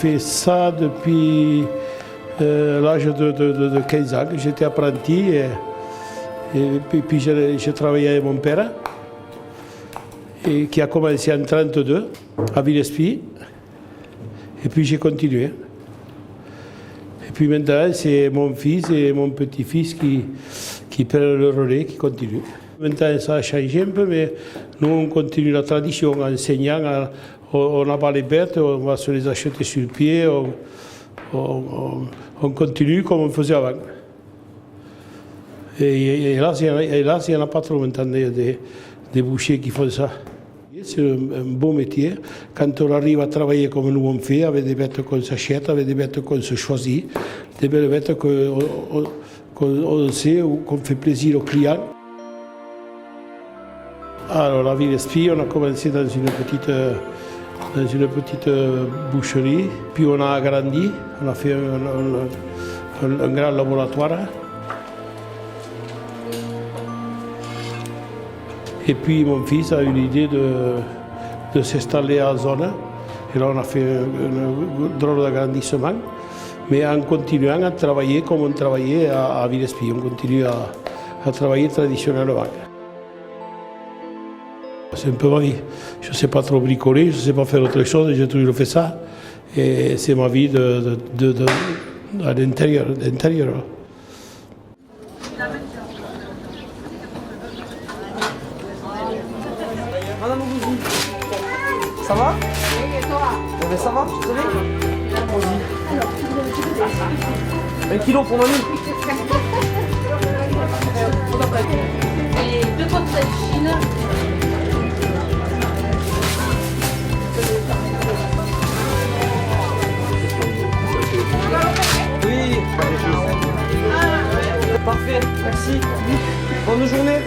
fais ça depuis l'âge de 15 ans. J'étais apprenti et puis j'ai travaillé avec mon père et qui a commencé en 1932 à Villespie. Et puis j'ai continué. Et puis maintenant, c'est mon fils et mon petit-fils qui prennent le relais, qui continuent. Maintenant, ça a changé un peu, mais nous, on continue la tradition en enseignant. On abat les bêtes, on va se les acheter sur le pied, on continue comme on faisait avant. Et là, il n'y en a pas trop maintenant des bouchers qui font ça. C'est un beau métier. Quand on arrive à travailler comme nous on fait, avec des bêtes qu'on s'achète, avec des bêtes qu'on se choisit, des belles bêtes qu'on sait ou qu'on fait plaisir aux clients. Alors, la Villespie, on a commencé dans une petite boucherie, puis on a agrandi, on a fait un grand laboratoire. Et puis mon fils a eu l'idée de s'installer à Zone. Et là, on a fait un drôle d'agrandissement, mais en continuant à travailler comme on travaillait à Villespie. On continue à travailler traditionnellement. C'est un peu ma vie. Je ne sais pas trop bricoler, je ne sais pas faire autre chose, j'ai toujours fait ça. Et c'est ma vie à l'intérieur. Madame Ougouzi, ça va? Oui, et toi? Ça va, tu savais? Vas-y. 1 kilo pour mamie. Et 2 pots de Chine. Oui. Parfait, merci. Bonne journée.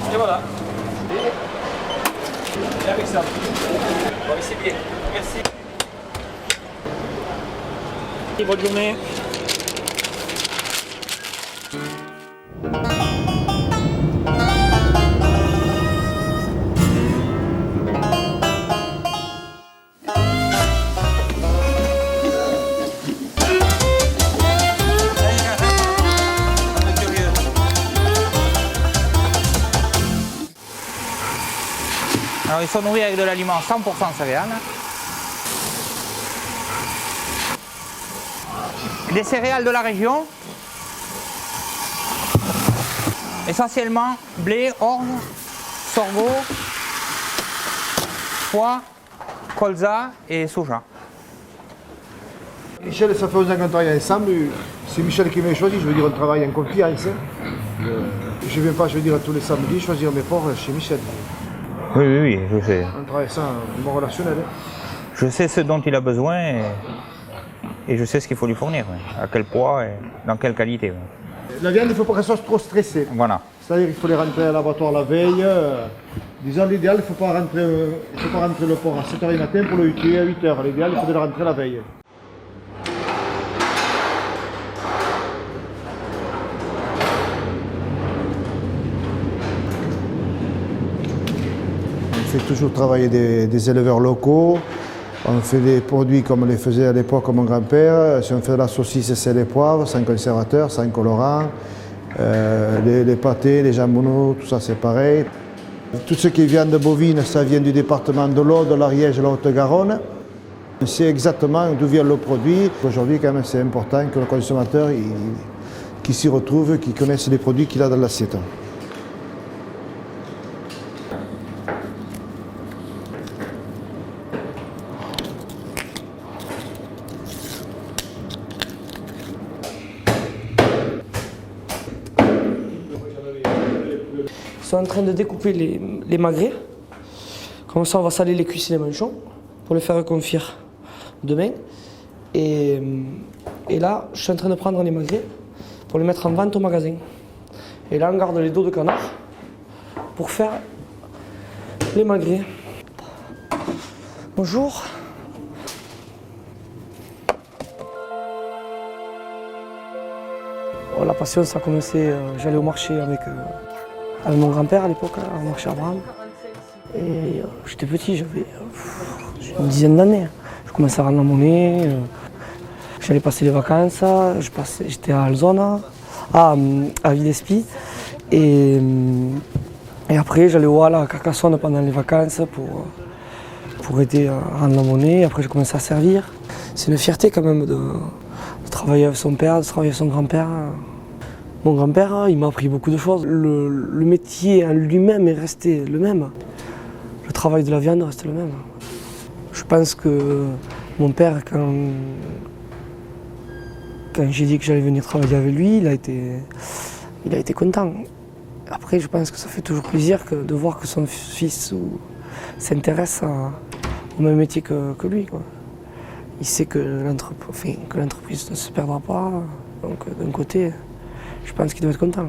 Et voilà. Et avec ça. Bon, c'est bien. Merci. Et bonne journée. Alors ils sont nourris avec de l'aliment 100% céréales. Des céréales de la région. Essentiellement blé, orge, sorgho, pois, colza et soja. Michel, ça fait 11 ans qu'on travaille ensemble. C'est Michel qui m'a choisi, je veux dire, on travaille en confiance. Je ne viens pas, je veux dire, tous les samedis choisir mes porcs chez Michel. Oui, je sais. On travaille ça en bon relationnel. Je sais ce dont il a besoin et je sais ce qu'il faut lui fournir, à quel poids et dans quelle qualité. La viande, il ne faut pas qu'elle soit trop stressée. Voilà. C'est-à-dire qu'il faut les rentrer à l'abattoir la veille. Disons, l'idéal, il ne faut pas rentrer le porc à 7h du matin pour le tuer à 8h. L'idéal, il faut le rentrer la veille. On fait toujours travailler des éleveurs locaux. On fait des produits comme on les faisait à l'époque mon grand-père. Si on fait de la saucisse, c'est les poivres, sans conservateur, sans colorant. Les pâtés, les jambonneaux, tout ça c'est pareil. Tout ce qui est viande bovine, ça vient du département de l'Aude, de l'Ariège, de la Haute-Garonne. On sait exactement d'où vient le produit. Aujourd'hui, quand même, c'est important que le consommateur qui s'y retrouve, qu'il connaisse les produits qu'il a dans l'assiette. Ils sont en train de découper les magrets. Comme ça, on va saler les cuisses et les manchons pour les faire confire demain. Et là, je suis en train de prendre les magrets pour les mettre en vente au magasin. Et là, on garde les dos de canard pour faire les magrets. Bonjour. Oh, la passion, ça a commencé, j'allais au marché avec mon grand-père à l'époque, au marché Abraham. Et j'étais petit, j'avais une dizaine d'années. Je commençais à rendre la monnaie, j'allais passer les vacances, j'étais à Alzona, à Villespie. Et après, j'allais à Carcassonne pendant les vacances pour aider à rendre la monnaie. Après, j'ai commencé à servir. C'est une fierté quand même de travailler avec son père, de travailler avec son grand-père. Mon grand-père, il m'a appris beaucoup de choses. Le métier en lui-même est resté le même. Le travail de la viande reste le même. Je pense que mon père, quand j'ai dit que j'allais venir travailler avec lui, il a été content. Après, je pense que ça fait toujours plaisir de voir que son fils s'intéresse au même métier que lui, quoi. Il sait que l'entreprise ne se perdra pas. Donc, d'un côté, je pense qu'il doit être content.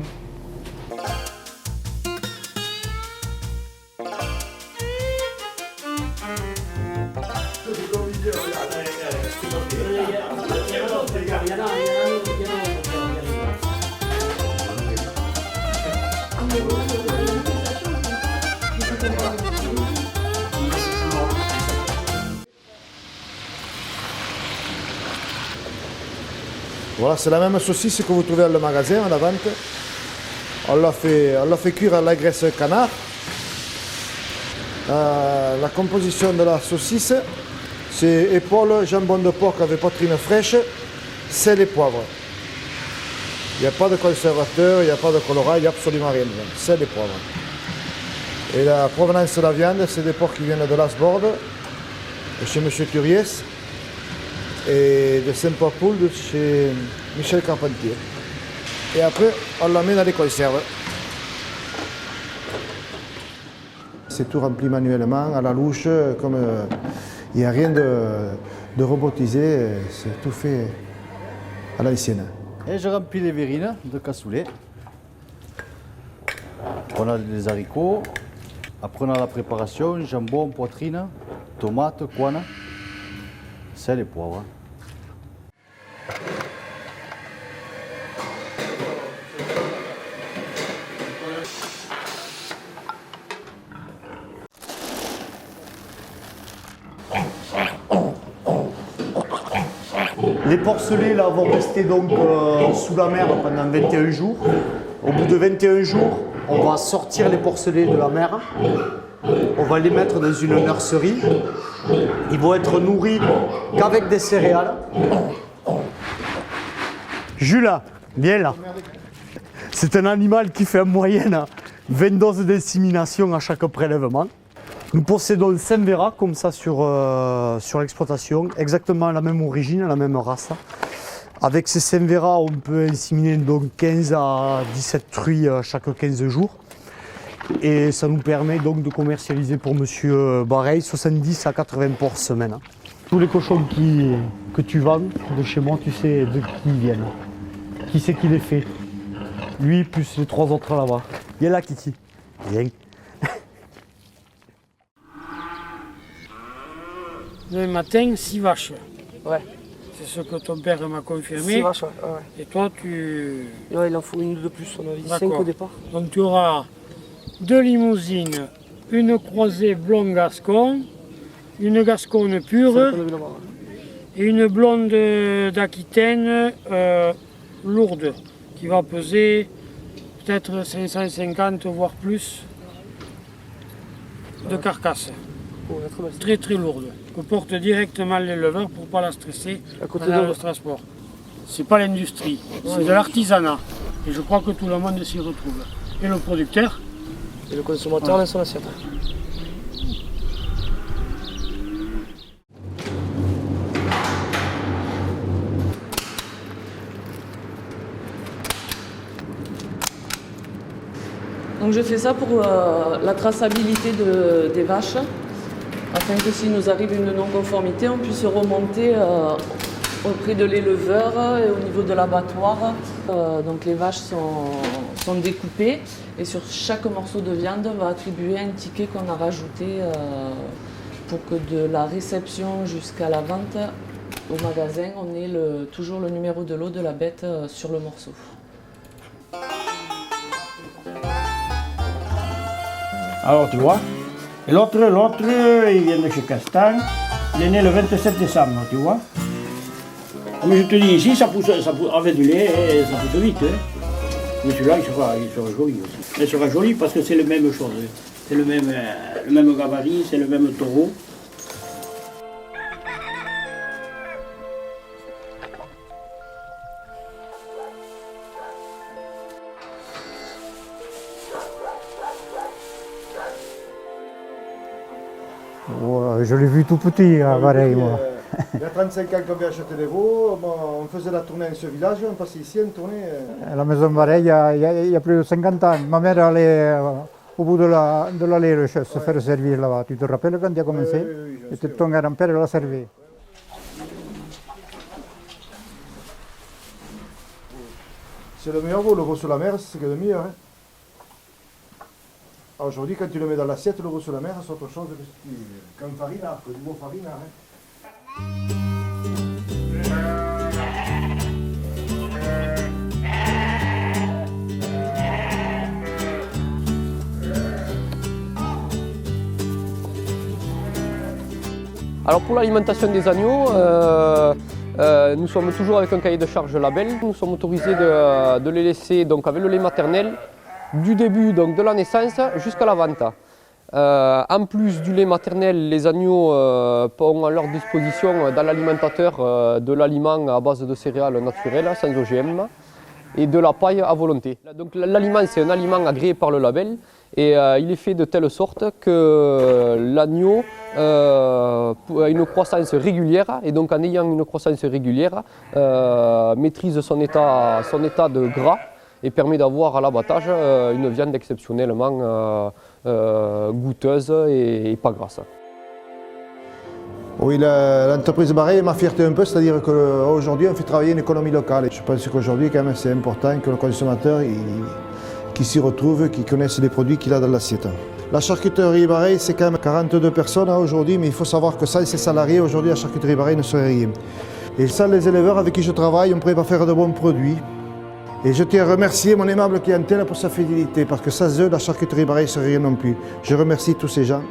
Voilà, c'est la même saucisse que vous trouvez dans le magasin à la vente. On l'a fait cuire à la graisse canard. La composition de la saucisse, c'est épaules, jambon de porc avec poitrine fraîche, sel et poivre. Il n'y a pas de conservateur, il n'y a pas de colorant, il n'y a absolument rien dedans. Sel et poivre. Et la provenance de la viande, c'est des porcs qui viennent de Lasborde, de chez M. Turiès, et de Saint-Paul de chez Michel Carpentier. Et après, on l'emmène dans les conserves. C'est tout rempli manuellement, à la louche, comme il n'y a rien de robotisé, c'est tout fait à l'ancienne. Et je remplis les verrines de cassoulet. On a les haricots. Après on a la préparation, jambon, poitrine, tomates, coine, sel et poivre. Les porcelets là, vont rester donc sous la mer pendant 21 jours. Au bout de 21 jours, on va sortir les porcelets de la mer. On va les mettre dans une nurserie. Ils vont être nourris qu'avec des céréales. Jules, viens là. C'est un animal qui fait en moyenne 20 doses d'insémination à chaque prélèvement. Nous possédons 5 verras comme ça sur l'exploitation, exactement la même origine, la même race. Avec ces 5 verras, on peut inséminer donc 15 à 17 truies chaque 15 jours. Et ça nous permet donc de commercialiser pour Monsieur Bareil 70 à 80 porcs semaine. Tous les cochons que tu vends de chez moi, tu sais de qui ils viennent. Qui c'est qui les fait. Lui plus les 3 autres là-bas. Viens là, Kiki. Viens. Le matin, 6 vaches. Ouais. C'est ce que ton père m'a confirmé. 6 vaches, ouais. Et toi, tu... Ouais, il en faut une ou deux de plus, on avait dit 5 D'accord. au départ. Donc tu auras 2 limousines, une croisée blond gascon, une gasconne pure et une blonde d'Aquitaine lourde qui va peser peut-être 550 voire plus de carcasse. Très très lourde, que porte directement l'éleveur pour ne pas la stresser pendant le transport. C'est pas l'industrie, c'est de l'artisanat. Et je crois que tout le monde s'y retrouve. Et le producteur. Et le consommateur dans son assiette. Donc je fais ça pour la traçabilité des vaches. afin que s'il nous arrive une non-conformité, on puisse remonter auprès de l'éleveur et au niveau de l'abattoir. Donc les vaches sont découpées et sur chaque morceau de viande, on va attribuer un ticket qu'on a rajouté pour que de la réception jusqu'à la vente au magasin, on ait toujours le numéro de lot de la bête sur le morceau. Alors tu vois, et l'autre, il vient de chez Castan, il est né le 27 décembre, tu vois. Mais je te dis, ici, ça pousse avec du lait, ça pousse vite. Hein. Mais celui-là, il sera joli aussi. Il sera joli parce que c'est la même chose. C'est le même gabarit, c'est le même taureau. Ouais, je l'ai vu tout petit, pareil, moi. Il y a 35 ans qu'on vient acheter des veaux, on faisait la tournée dans ce village, on passait ici, on tournait. À la maison pareil, il y a plus de 50 ans. Ma mère allait au bout de l'allée se faire servir là-bas. Tu te rappelles quand tu as commencé? Oui, Et ton grand-père l'a servi. C'est le meilleur veau, le veau sur la mer, c'est ce qu'il y a de meilleur. Hein. Aujourd'hui, quand tu le mets dans l'assiette, le veau sur la mer, c'est autre chose qu'un farinard, que du veau farinard. Hein. Alors pour l'alimentation des agneaux, nous sommes toujours avec un cahier de charge label. Nous sommes autorisés de les laisser donc, avec le lait maternel du début donc, de la naissance jusqu'à la vente. En plus du lait maternel, les agneaux ont à leur disposition dans l'alimentateur de l'aliment à base de céréales naturelles sans OGM et de la paille à volonté. Donc l'aliment c'est un aliment agréé par le label et il est fait de telle sorte que l'agneau a une croissance régulière et donc en ayant une croissance régulière maîtrise son état de gras et permet d'avoir à l'abattage une viande exceptionnellement goûteuse et pas grasse. Oui, l'entreprise Barret est ma fierté un peu, c'est-à-dire qu'aujourd'hui on fait travailler une économie locale. Je pense qu'aujourd'hui quand même c'est important que le consommateur qui s'y retrouve, qui connaisse les produits qu'il a dans l'assiette. La charcuterie Barret c'est quand même 42 personnes aujourd'hui, mais il faut savoir que sans ces salariés aujourd'hui la charcuterie Barret ne serait rien. Et sans les éleveurs avec qui je travaille, on ne pourrait pas faire de bons produits. Et je tiens à remercier mon aimable clientèle pour sa fidélité, parce que sans eux, la charcuterie Barret ne serait rien non plus. Je remercie tous ces gens.